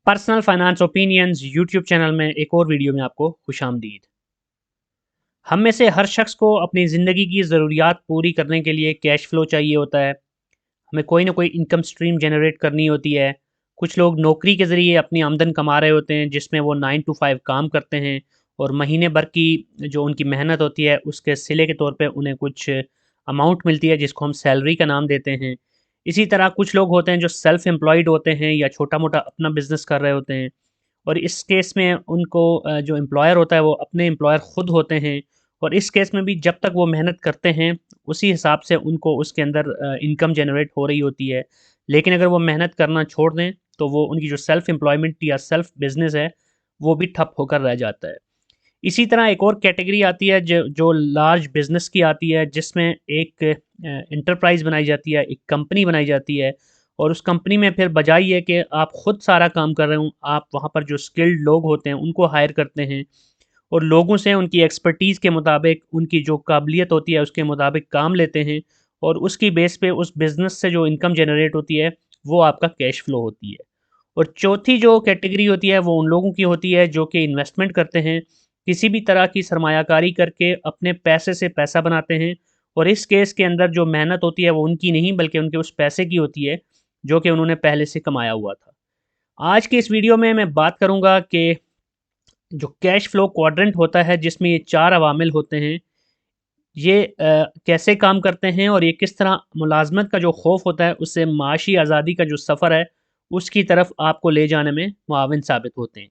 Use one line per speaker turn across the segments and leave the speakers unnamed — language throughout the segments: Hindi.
Personal finance opinions YouTube channel में एक और वीडियो में आपको खुशामदीद। हम में से हर शख्स को अपनी ज़िंदगी की ज़रूरियात पूरी करने के लिए कैश फ्लो चाहिए होता है। हमें कोई ना कोई इनकम स्ट्रीम जनरेट करनी होती है। कुछ लोग नौकरी के ज़रिए अपनी आमदन कमा रहे होते हैं जिसमें वो 9 टू 5 काम करते हैं और महीने भर की जो उनकी मेहनत होती है उसके सिले के तौर पे उन्हें कुछ अमाउंट मिलती है जिसको हम सैलरी का नाम देते हैं। इसी तरह कुछ लोग होते हैं जो सेल्फ एम्प्लॉयड होते हैं या छोटा-मोटा अपना बिज़नेस कर रहे होते हैं। और इस केस में उनको जो एम्प्लॉयर होता है वो अपने एम्प्लॉयर खुद होते हैं। और इस केस में भी जब तक वो मेहनत करते हैं उसी हिसाब से उनको उसके अंदर इनकम जनरेट हो रही होती है। लेकिन अगर वो मेहनत करना छोड़ दें तो वो उनकी जो सेल्फ एम्प्लॉयमेंट या सेल्फ बिजनेस है वो भी ठप होकर रह जाता है। इसी तरह एक और कैटेगरी आती है जो जो लार्ज बिजनेस की आती है जिसमें एक इंटरप्राइज बनाई जाती है, एक कंपनी बनाई जाती है। और उस कंपनी में फिर बजाय ये कि आप खुद सारा काम कर रहे हो, आप वहाँ पर जो स्किल्ड लोग होते हैं उनको हायर करते हैं और लोगों से उनकी एक्सपर्टीज़ के मुताबिक उनकी जो काबिलियत होती है उसके मुताबिक काम लेते हैं। और उसकी बेस पे उस बिज़नेस से जो इनकम जनरेट होती है वो आपका कैश फ्लो होती है। और चौथी जो कैटेगरी होती है वो उन लोगों की होती है जो कि इन्वेस्टमेंट करते हैं, किसी भी तरह की सरमायाकारी करके अपने पैसे से पैसा बनाते हैं। और इस केस के अंदर जो मेहनत होती है वो उनकी नहीं बल्कि उनके उस पैसे की होती है जो कि उन्होंने पहले से कमाया हुआ था। आज की इस वीडियो में मैं बात करूँगा कि जो कैश फ्लो क्वाड्रेंट होता है जिसमें ये 4 अवामिल होते हैं, ये कैसे काम करते हैं और ये किस तरह मुलाज़मत का जो खौफ होता है उससे माशी आज़ादी का जो सफ़र है उसकी तरफ आपको ले जाने में मुआविन साबित होते हैं।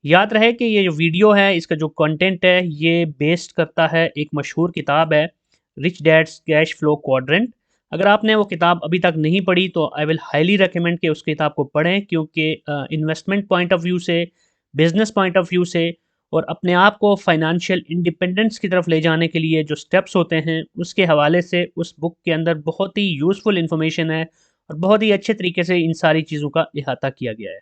याद रहे कि ये जो वीडियो है इसका जो कंटेंट है ये बेस्ड करता है एक मशहूर किताब है, Rich Dad's Cash Flow Quadrant. अगर आपने वो किताब अभी तक नहीं पढ़ी तो आई विल हाईली रिकमेंड कि उस किताब को पढ़ें, क्योंकि इन्वेस्टमेंट पॉइंट ऑफ व्यू से, बिजनेस पॉइंट ऑफ व्यू से और अपने आप को फाइनेंशियल इंडिपेंडेंस की तरफ ले जाने के लिए जो स्टेप्स होते हैं उसके हवाले से उस बुक के अंदर बहुत ही यूज़फुल इन्फॉर्मेशन है और बहुत ही अच्छे तरीके से इन सारी चीज़ों का इहाता किया गया है।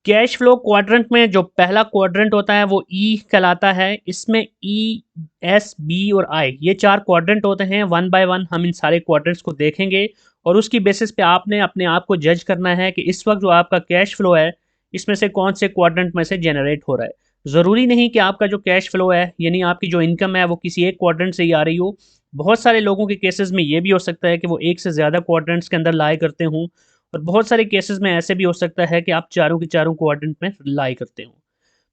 कैश फ्लो क्वाड्रेंट में जो पहला क्वाड्रेंट होता है वो ई कहलाता है। इसमें ई, एस, बी और आई ये 4 क्वाड्रेंट होते हैं। वन बाय वन हम इन सारे क्वाड्रेंट्स को देखेंगे और उसकी बेसिस पे आपने अपने आप को जज करना है कि इस वक्त जो आपका कैश फ्लो है इसमें से कौन से क्वाड्रेंट में से जनरेट हो रहा है। ज़रूरी नहीं कि आपका जो कैश फ्लो है यानी आपकी जो इनकम है वो किसी एक क्वाड्रेंट से ही आ रही हो। बहुत सारे लोगों के केसेस में ये भी हो सकता है कि वो एक से ज़्यादा क्वाड्रेंट्स के अंदर लाए करते हों और बहुत सारे केसेस में ऐसे भी हो सकता है कि आप चारों के चारों क्वाड्रेंट में लाई करते हो।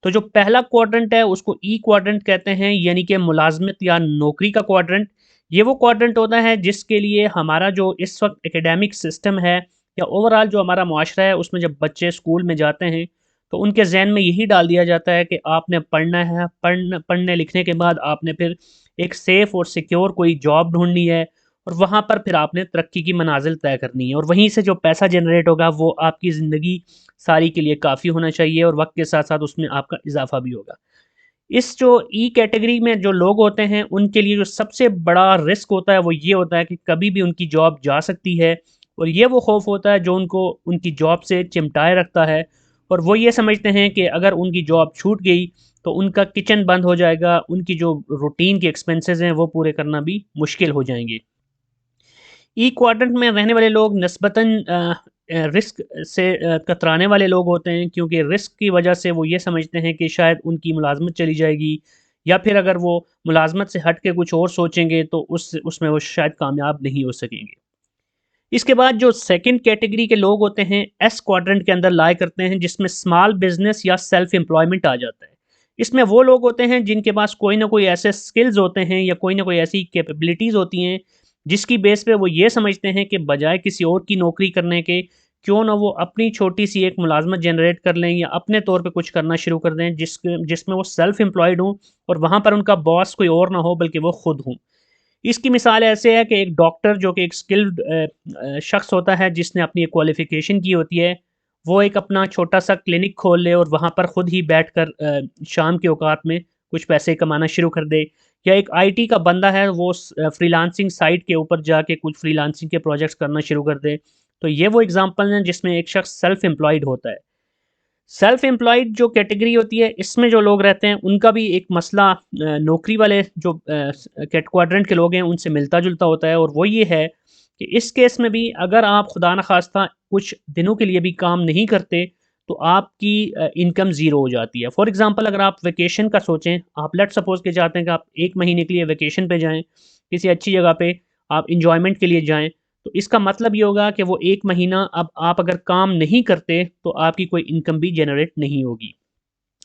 तो जो पहला क्वाड्रेंट है उसको ई क्वाड्रेंट कहते हैं, यानी कि मुलाजमत या नौकरी का क्वाड्रेंट। ये वो क्वाड्रेंट होता है जिसके लिए हमारा जो इस वक्त एकेडमिक सिस्टम है या ओवरऑल जो हमारा मुआशरा है उसमें जब बच्चे स्कूल में जाते हैं तो उनके जहन में यही डाल दिया जाता है कि आपने पढ़ना है, पढ़ने लिखने के बाद आपने फिर एक सेफ़ और सिक्योर कोई जॉब ढूंढनी है और वहाँ पर फिर आपने तरक्की की मनाजिल तय करनी है और वहीं से जो पैसा जनरेट होगा वो आपकी ज़िंदगी सारी के लिए काफ़ी होना चाहिए और वक्त के साथ साथ उसमें आपका इजाफा भी होगा। इस जो ई कैटेगरी में जो लोग होते हैं उनके लिए जो सबसे बड़ा रिस्क होता है वो ये होता है कि कभी भी उनकी जॉब जा सकती है और ये वो खौफ होता है जो उनको उनकी जॉब से चिमटाए रखता है। और वो ये समझते हैं कि अगर उनकी जॉब छूट गई तो उनका किचन बंद हो जाएगा, उनकी जो रूटीन के एक्सपेंसेस हैं वो पूरे करना भी मुश्किल हो जाएंगे। ई क्वाड्रेंट में रहने वाले लोग निस्बतन रिस्क से कतराने वाले लोग होते हैं, क्योंकि रिस्क की वजह से वो ये समझते हैं कि शायद उनकी मुलाजमत चली जाएगी या फिर अगर वो मुलाजमत से हट के कुछ और सोचेंगे तो उसमें वो शायद कामयाब नहीं हो सकेंगे। इसके बाद जो सेकंड कैटेगरी के लोग होते हैं एस क्वाड्रेंट के अंदर लाए करते हैं, जिसमें स्मॉल बिजनेस या सेल्फ एम्प्लॉयमेंट आ जाता है। इसमें वो लोग होते हैं जिनके पास कोई ना कोई ऐसे स्किल्स होते हैं या कोई ना कोई ऐसी कैपेबिलिटीज़ होती हैं जिसकी बेस पे वो ये समझते हैं कि बजाय किसी और की नौकरी करने के क्यों ना वो अपनी छोटी सी एक मुलाजमत जनरेट कर लें या अपने तौर पे कुछ करना शुरू कर दें जिसमें वो सेल्फ एम्प्लॉयड हों और वहाँ पर उनका बॉस कोई और ना हो बल्कि वो खुद हों। इसकी मिसाल ऐसे है कि एक डॉक्टर जो कि एक स्किल्ड शख्स होता है जिसने अपनी एक क्वालिफ़िकेशन की होती है, वो एक अपना छोटा-सा क्लिनिक खोल ले और वहाँ पर खुद ही बैठकर शाम के औकात में कुछ पैसे कमाना शुरू कर दे। या एक आईटी का बंदा है वो फ्रीलांसिंग साइट के ऊपर जाके कुछ फ्रीलांसिंग के प्रोजेक्ट्स करना शुरू कर दे। तो ये वो एग्ज़ाम्पल हैं जिसमें एक शख्स सेल्फ एम्प्लॉयड होता है। सेल्फ एम्प्लॉयड जो कैटेगरी होती है इसमें जो लोग रहते हैं उनका भी एक मसला नौकरी वाले जो कैट क्वाड्रेंट के लोग हैं उनसे मिलता जुलता होता है और वो ये है कि इस केस में भी अगर आप खुदा न खास्ता कुछ दिनों के लिए भी काम नहीं करते तो आपकी इनकम ज़ीरो हो जाती है। फॉर एग्ज़ाम्पल अगर आप वेकेशन का सोचें, आप लेट्स सपोज़ के चाहते हैं कि आप 1 महीने के लिए वेकेशन पे जाएँ, किसी अच्छी जगह पे आप एन्जॉयमेंट के लिए जाएँ, तो इसका मतलब ये होगा कि वो 1 महीना अब आप अगर काम नहीं करते, तो आपकी कोई इनकम भी जनरेट नहीं होगी।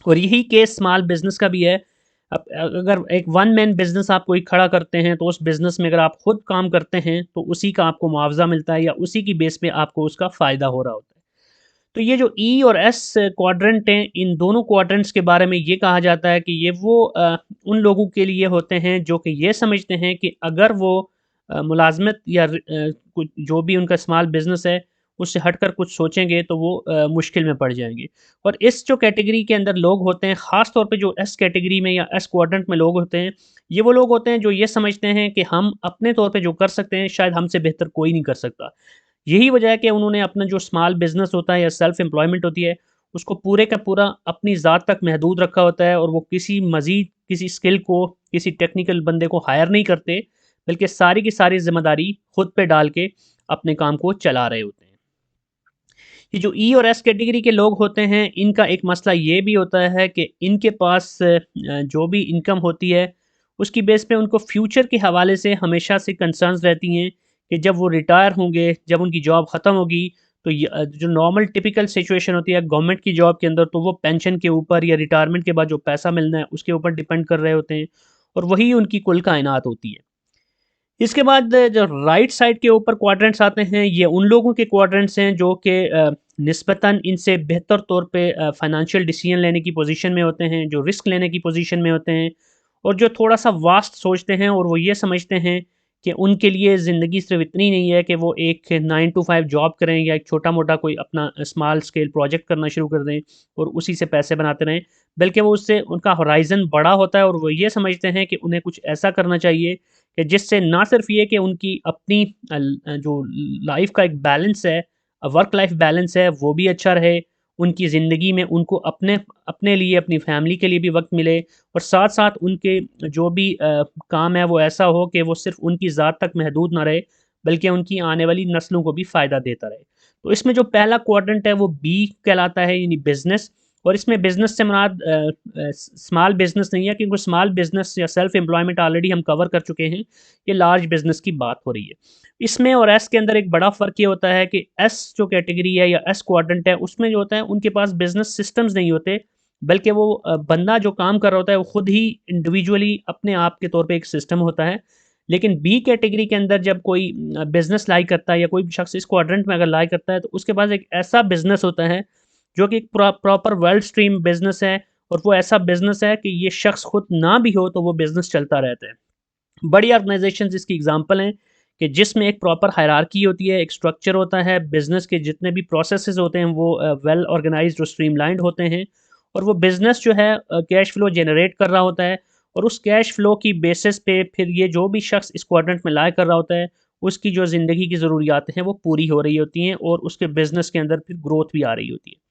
और यही केस स्मॉल बिज़नेस का भी है। अब अगर एक वन मैन बिज़नेस आप कोई खड़ा करते हैं, तो उस बिज़नेस में अगर आप खुद काम करते हैं, तो उसी का आपको मुआवज़ा मिलता है या उसी की बेस पे आपको उसका फ़ायदा हो रहा होता है। तो ये जो ई और एस क्वाड्रेंट हैं, इन दोनों क्वाड्रेंट्स के बारे में ये कहा जाता है कि ये वो उन लोगों के लिए होते हैं जो कि ये समझते हैं कि अगर वो मुलाज़मत या कुछ जो भी उनका स्मॉल बिज़नेस है, उससे हटकर कुछ सोचेंगे तो वो मुश्किल में पड़ जाएँगे। और इस जो कैटेगरी के अंदर लोग होते हैं, ख़ास तौर पे जो एस कैटेगरी में या एस क्वाड्रेंट में लोग होते हैं, ये वो लोग होते हैं जो ये समझते हैं कि हम अपने तौर पे जो कर सकते हैं, शायद हमसे बेहतर कोई नहीं कर सकता। यही वजह है कि उन्होंने अपना जो स्मॉल बिज़नेस होता है या सेल्फ एम्प्लॉयमेंट होती है, उसको पूरे का पूरा अपनी ज़ात तक महदूद रखा होता है और वो किसी मज़ीद किसी स्किल को, किसी टेक्निकल बंदे को हायर नहीं करते, बल्कि सारी की सारी ज़िम्मेदारी खुद पे डाल के अपने काम को चला रहे होते हैं। ये जो ई और एस कैटेगरी के लोग होते हैं, इनका एक मसला ये भी होता है कि इनके पास जो भी इनकम होती है, उसकी बेस पे उनको फ्यूचर के हवाले से हमेशा से कंसर्न्स रहती हैं कि जब वो रिटायर होंगे, जब उनकी जॉब ख़त्म होगी, तो जो नॉर्मल टिपिकल सिचुएशन होती है गवर्नमेंट की जॉब के अंदर, तो वो पेंशन के ऊपर या रिटायरमेंट के बाद जो पैसा मिलना है, उसके ऊपर डिपेंड कर रहे होते हैं और वही उनकी कुल कायनात होती है। इसके बाद जो राइट साइड के ऊपर क्वाड्रेंट्स आते हैं, ये उन लोगों के क्वाड्रेंट्स हैं जो कि निस्बतन इनसे बेहतर तौर पे फाइनेंशियल डिसीजन लेने की पोजीशन में होते हैं, जो रिस्क लेने की पोजीशन में होते हैं और जो थोड़ा-सा वास्ट सोचते हैं और वो ये समझते हैं कि उनके लिए ज़िंदगी सिर्फ़ इतनी नहीं है कि वो एक 9 टू 5 जॉब करें या एक छोटा-मोटा कोई अपना स्मॉल स्केल प्रोजेक्ट करना शुरू कर दें और उसी से पैसे बनाते रहें, बल्कि वो उससे उनका होराइज़न बड़ा होता है और वो ये समझते हैं कि उन्हें कुछ ऐसा करना चाहिए कि जिससे ना सिर्फ ये कि उनकी अपनी जो लाइफ का एक बैलेंस है, वर्क लाइफ बैलेंस है, वो भी अच्छा रहे, उनकी ज़िंदगी में उनको अपने अपने लिए, अपनी फैमिली के लिए भी वक़्त मिले और साथ-साथ उनके जो भी काम है वो ऐसा हो कि वो सिर्फ़ उनकी ज़ात तक महदूद ना रहे, बल्कि उनकी आने वाली नस्लों को भी फ़ायदा देता रहे। तो इसमें जो पहला क्वाड्रेंट है वो बी कहलाता है यानी बिज़नेस। और इसमें बिज़नेस से मुराद स्मॉल बिज़नेस नहीं है, क्योंकि स्मॉल बिज़नेस या सेल्फ एम्प्लॉयमेंट ऑलरेडी हम कवर कर चुके हैं। ये लार्ज बिज़नेस की बात हो रही है। इसमें और एस के अंदर एक बड़ा फ़र्क ये होता है कि एस जो कैटेगरी है या एस क्वाड्रेंट है, उसमें जो होता है उनके पास बिज़नेस सिस्टम्स नहीं होते, बल्कि वो बंदा जो काम कर रहा होता है वो खुद ही इंडिविजुअली अपने आप के तौर पे एक सिस्टम होता है। लेकिन बी कैटेगरी के अंदर जब कोई बिज़नेस लाई करता है या कोई भी शख़्स इस क्वाड्रेंट में अगर लाई करता है, तो उसके पास एक ऐसा बिज़नेस होता है जो कि एक प्रॉपर वेल्थ स्ट्रीम बिज़नेस है और वो ऐसा बिज़नेस है कि ये शख़्स खुद ना भी हो तो वो बिज़नेस चलता रहता है। बड़ी ऑर्गेनाइज़ेशंस इसकी एग्ज़ाम्पल हैं कि जिसमें एक प्रॉपर हायरार्की होती है, एक स्ट्रक्चर होता है, बिज़नेस के जितने भी प्रोसेसेस होते हैं वो वेल ऑर्गेनाइज़्ड और स्ट्रीमलाइन्ड होते हैं और वो बिज़नेस जो है कैश फ्लो जनरेट कर रहा होता है और उस कैश फ्लो की बेसिस पे फिर ये जो भी शख़्स इस क्वाड्रेंट में लाया कर रहा होता है, उसकी जो ज़िंदगी की ज़रूरियात हैं वो पूरी हो रही होती हैं और उसके बिज़नेस के अंदर फिर ग्रोथ भी आ रही होती है।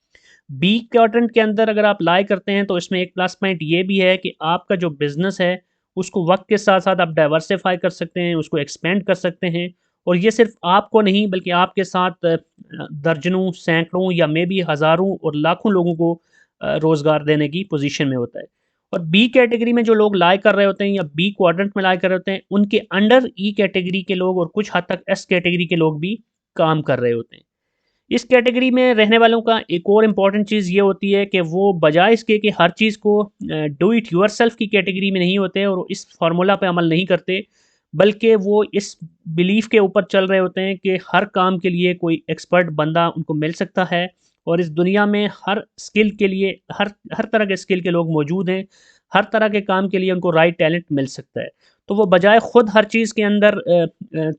बी क्वाड्रेंट के अंदर अगर आप लाई करते हैं तो इसमें एक प्लस पॉइंट ये भी है कि आपका जो बिज़नेस है, उसको वक़्त के साथ-साथ आप डाइवर्सिफ़ाई कर सकते हैं, उसको एक्सपेंड कर सकते हैं और ये सिर्फ़ आपको नहीं बल्कि आपके साथ दर्जनों, सैकड़ों या मेबी हज़ारों और लाखों लोगों को रोज़गार देने की पोज़ीशन में होता है। और बी कैटेगरी में जो लोग लाई कर रहे होते हैं या बी क्वाड्रेंट में लाई कर रहे होते हैं, उनके अंडर ई कैटेगरी के लोग और कुछ हद तक एस कैटेगरी के लोग भी काम कर रहे होते हैं। इस कैटेगरी में रहने वालों का एक और इम्पॉर्टेंट चीज़ ये होती है कि वो बजाय इसके कि हर चीज़ को डू इट योरसेल्फ की कैटेगरी में नहीं होते और इस फार्मूला पे अमल नहीं करते, बल्कि वो इस बिलीफ के ऊपर चल रहे होते हैं कि हर काम के लिए कोई एक्सपर्ट बंदा उनको मिल सकता है और इस दुनिया में हर स्किल के लिए हर हर तरह के स्किल के लोग मौजूद हैं, हर तरह के काम के लिए उनको राइट टैलेंट मिल सकता है। तो वो बजाय खुद हर चीज़ के अंदर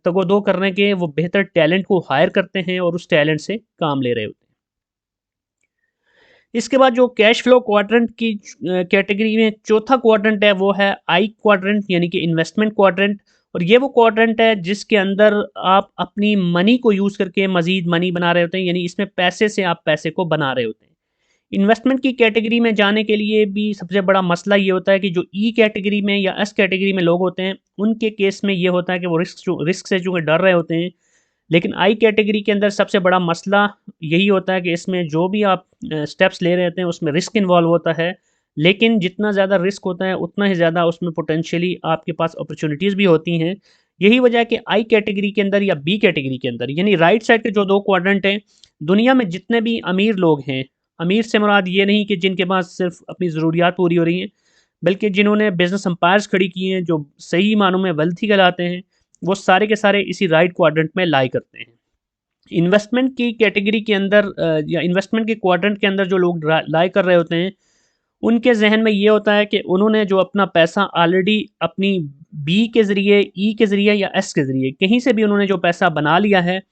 तगो-दो करने के वो बेहतर टैलेंट को हायर करते हैं और उस टैलेंट से काम ले रहे होते हैं। इसके बाद जो कैश फ्लो क्वाड्रेंट की कैटेगरी में चौथा क्वाड्रेंट है वो है आई क्वाड्रेंट यानी कि इन्वेस्टमेंट क्वाड्रेंट और ये वो क्वाड्रेंट है जिसके अंदर आप अपनी मनी को यूज़ करके मज़ीद मनी बना रहे होते हैं, यानी इसमें पैसे से आप पैसे को बना रहे होते हैं। इन्वेस्टमेंट की कैटेगरी में जाने के लिए भी सबसे बड़ा मसला ये होता है कि जो ई कैटेगरी में या एस कैटेगरी में लोग होते हैं, उनके केस में ये होता है कि वो रिस्क से चूँकि डर रहे होते हैं, लेकिन आई कैटेगरी के अंदर सबसे बड़ा मसला यही होता है कि इसमें जो भी आप स्टेप्स ले रहे होते हैं उसमें रिस्क इन्वॉल्व होता है, लेकिन जितना ज़्यादा रिस्क होता है उतना ही ज़्यादा उसमें पोटेंशियली आपके पास अपॉर्चुनिटीज़ भी होती हैं। यही वजह है कि आई कैटेगरी के अंदर या बी कैटेगरी के अंदर, यानी राइट साइड के जो 2 क्वाड्रेंट हैं, दुनिया में जितने भी अमीर लोग हैं, अमीर से मुराद ये नहीं कि जिनके पास सिर्फ़ अपनी ज़रूरियात पूरी हो रही हैं, बल्कि जिन्होंने बिज़नेस एम्पायर्स खड़ी की हैं, जो सही मानों में वेल्थी कहलाते हैं, वो सारे के सारे इसी राइट क्वाड्रेंट में लाई करते हैं। इन्वेस्टमेंट की कैटेगरी के अंदर या इन्वेस्टमेंट के क्वाड्रेंट के अंदर जो लोग लाई कर रहे होते हैं, उनके ज़हन में ये होता है कि उन्होंने जो अपना पैसा ऑलरेडी अपनी बी के ज़रिए, ई के ज़रिए या एस के ज़रिए कहीं से भी उन्होंने जो पैसा बना लिया है,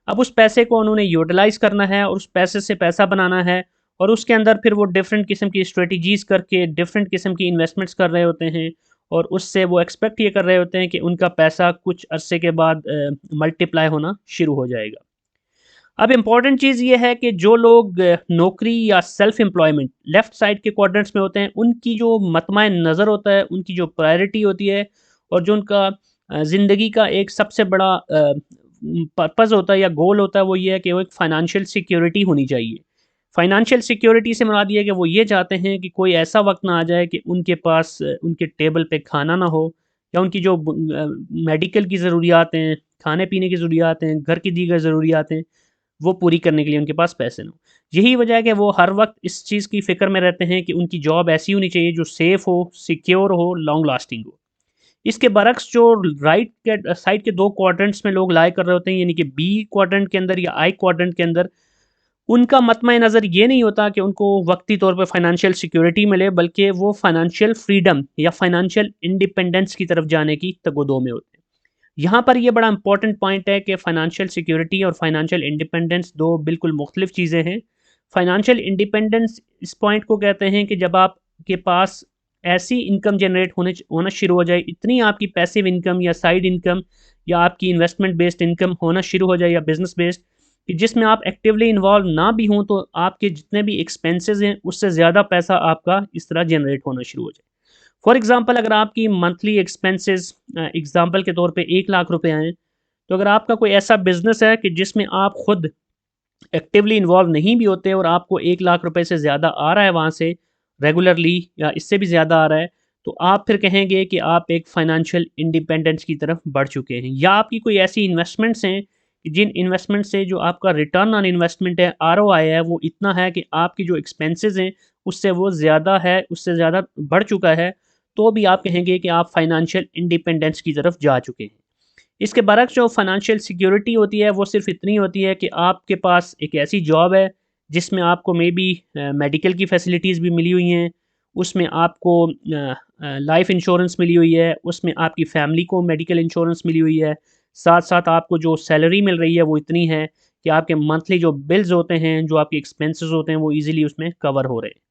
अब उस पैसे को उन्होंने यूटिलाइज़ करना है और उस पैसे से पैसा बनाना है, और उसके अंदर फिर वो डिफरेंट किस्म की स्ट्रेटजीज़ करके डिफरेंट किस्म की इन्वेस्टमेंट्स कर रहे होते हैं, और उससे वो एक्सपेक्ट ये कर रहे होते हैं कि उनका पैसा कुछ अरसे के बाद मल्टीप्लाई होना शुरू हो जाएगा। अब इम्पॉर्टेंट चीज़ ये है कि जो लोग नौकरी या सेल्फ एम्प्लॉयमेंट लेफ़्ट साइड के क्वाड्रेंट्स में होते हैं, उनकी जो मतमाय नज़र होता है, उनकी जो प्रायोरिटी होती है, और जो उनका ज़िंदगी का एक सबसे बड़ा पर्पज़ होता है या गोल होता है, वो ये है कि वो एक फ़ाइनेंशियल सिक्योरिटी होनी चाहिए। फ़ाइनेंशियल सिक्योरिटी से मुराद ये है कि वो ये चाहते हैं कि कोई ऐसा वक़्त ना आ जाए कि उनके पास उनके टेबल पे खाना ना हो, या उनकी जो मेडिकल की ज़रूरियात हैं, खाने-पीने की ज़रूरियात हैं, घर की दीगर ज़रूरियात हैं, वो पूरी करने के लिए उनके पास पैसे ना हो। यही वजह है कि वो हर वक़्त इस चीज़ की फ़िक्र में रहते हैं कि उनकी जॉब ऐसी होनी चाहिए जो सेफ़ हो, सिक्योर हो, लॉन्ग लास्टिंग हो। इसके बरक्स जो राइट के साइड के 2 क्वाड्रेंट्स में लोग लाया कर रहे होते हैं, यानी कि बी क्वाड्रेंट के अंदर या आई क्वाड्रेंट के अंदर, उनका मतमय-नज़र ये नहीं होता कि उनको वक़्ती तौर पे फ़ाइनेंशियल सिक्योरिटी मिले, बल्कि वो फ़ाइनेंशियल फ्रीडम या फ़ाइनेंशियल इंडिपेंडेंस की तरफ जाने की तगोदो में होते हैं। यहाँ पर ये बड़ा इंपॉर्टेंट पॉइंट है कि फ़ाइनेंशियल सिक्योरिटी और फ़ाइनेंशियल इंडिपेंडेंस 2 बिल्कुल मुख्तलिफ चीज़ें हैं। फ़ाइनेंशियल इंडिपेंडेंस इस पॉइंट को कहते हैं कि जब आपके पास ऐसी इनकम जनरेट होना शुरू हो जाए, इतनी आपकी पैसिव इनकम या साइड इनकम या आपकी इन्वेस्टमेंट बेस्ड इनकम होना शुरू हो जाए, या बिज़नेस बेस्ड, कि जिसमें आप एक्टिवली इन्वॉल्व ना भी हों, तो आपके जितने भी एक्सपेंसेस हैं, उससे ज़्यादा पैसा आपका इस तरह जनरेट होना शुरू हो जाए। फॉर एग्ज़ाम्पल, अगर आपकी मंथली एक्सपेंसेस एग्ज़ाम्पल के तौर पे 1 लाख रुपए आएँ, तो अगर आपका कोई ऐसा बिज़नेस है कि जिसमें आप खुद एक्टिवली इन्वॉल्व नहीं भी होते, और आपको 1 लाख रुपए से ज़्यादा आ रहा है वहाँ से रेगुलरली, या इससे भी ज़्यादा आ रहा है, तो आप फिर कहेंगे कि आप एक फ़ाइनेंशियल इंडिपेंडेंस की तरफ बढ़ चुके हैं। या आपकी कोई ऐसी इन्वेस्टमेंट्स हैं कि जिन इन्वेस्टमेंट से जो आपका रिटर्न ऑन इन्वेस्टमेंट है, आरओआई है, वो इतना है कि आपकी जो एक्सपेंसेस हैं उससे वो ज़्यादा है, उससे ज़्यादा बढ़ चुका है, तो भी आप कहेंगे कि आप फ़ाइनेंशियल इंडिपेंडेंस की तरफ जा चुके हैं। इसके बरक्स जो फाइनेंशियल सिक्योरिटी होती है, वो सिर्फ़ इतनी होती है कि आपके पास एक ऐसी जॉब है जिसमें आपको मे बी मेडिकल की फैसिलिटीज़ भी मिली हुई हैं, उसमें आपको लाइफ़ इंश्योरेंस मिली हुई है, उसमें आपकी फ़ैमिली को मेडिकल इंश्योरेंस मिली हुई है। साथ-साथ आपको जो सैलरी मिल रही है वो इतनी है कि आपके मंथली जो बिल्स होते हैं, जो आपके एक्सपेंसेस होते हैं, वो ईज़िली उसमें कवर हो रहे हैं।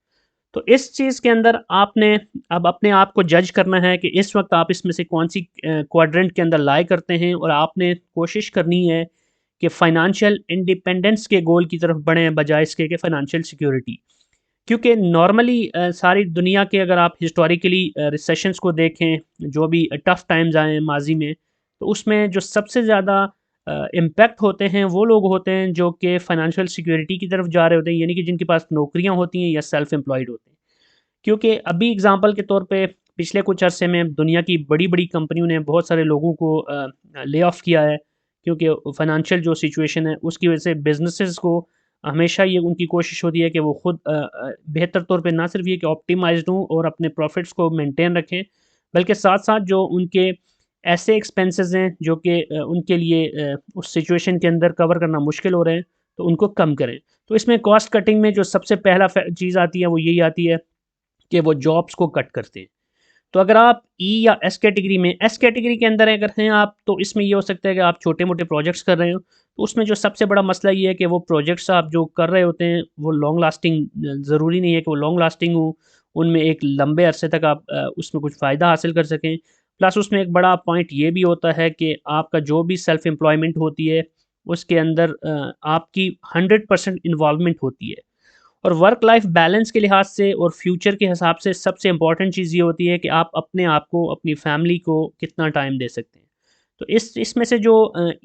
तो इस चीज़ के अंदर आपने अब अपने आप को जज करना है कि इस वक़्त आप इसमें से कौन-सी क्वाड्रेंट के अंदर लाई करते हैं, और आपने कोशिश करनी है कि फ़ाइनेंशियल इंडिपेंडेंस के गोल की तरफ बढ़ें, बजाए इसके कि फ़ाइनेंशियल सिक्योरिटी। क्योंकि नॉर्मली सारी दुनिया के, अगर आप हिस्टोरिकली रिसेशंस को देखें, जो भी टफ़ टाइम्स आए हैं माज़ी में, तो उसमें जो सबसे ज़्यादा इम्पैक्ट होते हैं, वो लोग होते हैं जो कि फ़ाइनेंशियल सिक्योरिटी की तरफ जा रहे होते हैं, यानी कि जिनके पास नौकरियाँ होती हैं या सेल्फ एम्प्लॉयड होते हैं। क्योंकि अभी एग्ज़ाम्पल के तौर पे पिछले कुछ अरसे में दुनिया की बड़ी-बड़ी कंपनियों ने बहुत सारे लोगों को ले ऑफ किया है, क्योंकि फ़ाइनेंशियल जो सिचुएशन है उसकी वजह से बिज़नेसेस को हमेशा ये उनकी कोशिश होती है कि वो खुद बेहतर तौर पे ना सिर्फ़ ये कि ऑप्टिमाइज़्ड हों और अपने प्रॉफ़िट्स को मेंटेन रखें, बल्कि साथ-साथ जो उनके ऐसे एक्सपेंसेस हैं जो कि उनके लिए उस सिचुएशन के अंदर कवर करना मुश्किल हो रहे हैं, तो उनको कम करें। तो इसमें कॉस्ट कटिंग में जो सबसे पहला चीज़ आती है, वो यही आती है कि वो जॉब्स को कट करते हैं। तो अगर आप ई या एस कैटेगरी में, एस कैटेगरी के अंदर अगर हैं आप, तो इसमें ये हो सकता है कि आप छोटे-मोटे प्रोजेक्ट्स कर रहे हो, तो उसमें जो सबसे बड़ा मसला ये है कि वो प्रोजेक्ट्स आप जो कर रहे होते हैं, वो लॉन्ग लास्टिंग ज़रूरी नहीं है कि वो लॉन्ग लास्टिंग हो, उनमें एक लंबे अरसे तक आप उसमें कुछ फ़ायदा हासिल कर सकें। प्लस उसमें एक बड़ा पॉइंट ये भी होता है कि आपका जो भी सेल्फ एम्प्लॉयमेंट होती है, उसके अंदर आपकी 100% इन्वॉल्वमेंट होती है। और वर्क लाइफ बैलेंस के लिहाज से और फ्यूचर के हिसाब से सबसे इम्पॉर्टेंट चीज़ ये होती है कि आप अपने आप को, अपनी फैमिली को कितना टाइम दे सकते हैं। तो इसमें से जो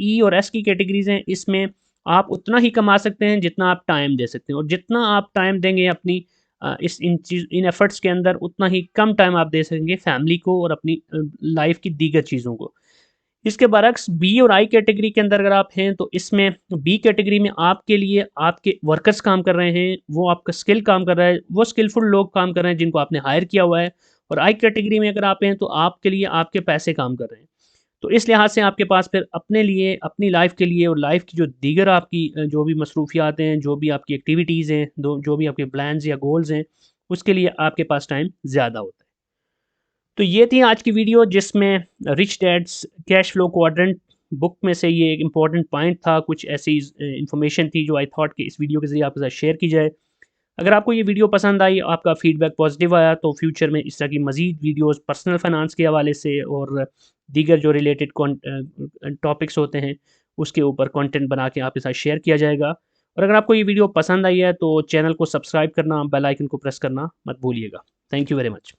ई और एस की कैटेगरीज हैं, इसमें आप उतना ही कमा सकते हैं जितना आप टाइम दे सकते हैं, और जितना आप टाइम देंगे अपनी इन एफर्ट्स के अंदर, उतना ही कम टाइम आप दे सकेंगे फैमिली को और अपनी लाइफ की दीगर चीज़ों को। इसके बरक्स बी और आई कैटेगरी के अंदर अगर आप हैं, तो इसमें बी कैटेगरी में आपके लिए आपके वर्कर्स काम कर रहे हैं, वो आपका स्किल काम कर रहा है, वो स्किलफुल लोग काम कर रहे हैं जिनको आपने हायर किया हुआ है। और आई कैटेगरी में अगर आप हैं, तो आपके लिए आपके पैसे काम कर रहे हैं। तो इस लिहाज से आपके पास फिर अपने लिए, अपनी लाइफ के लिए और लाइफ की जो दीगर आपकी जो भी मसरूफियात हैं, जो भी आपकी एक्टिविटीज़ हैं, जो भी आपके प्लान्स या गोल्स हैं, उसके लिए आपके पास टाइम ज़्यादा होता है। तो ये थी आज की वीडियो, जिसमें Rich Dad's Cash Flow Quadrant book में से ये एक इम्पॉर्टेंट पॉइंट था, कुछ ऐसी इन्फॉर्मेशन थी जो आई थॉट कि इस वीडियो के ज़रिए आपके साथ शेयर की जाए। अगर आपको ये वीडियो पसंद आई, आपका फीडबैक पॉजिटिव आया, तो फ्यूचर में इस तरह की मज़ीद वीडियोस पर्सनल फाइनेंस के हवाले से और दीगर जो रिलेटेड टॉपिक्स होते हैं, उसके ऊपर कंटेंट बना के आपके साथ शेयर किया जाएगा। और अगर आपको ये वीडियो पसंद आई है, तो चैनल को सब्सक्राइब करना, बेल आइकन को प्रेस करना मत भूलिएगा। Thank you very much.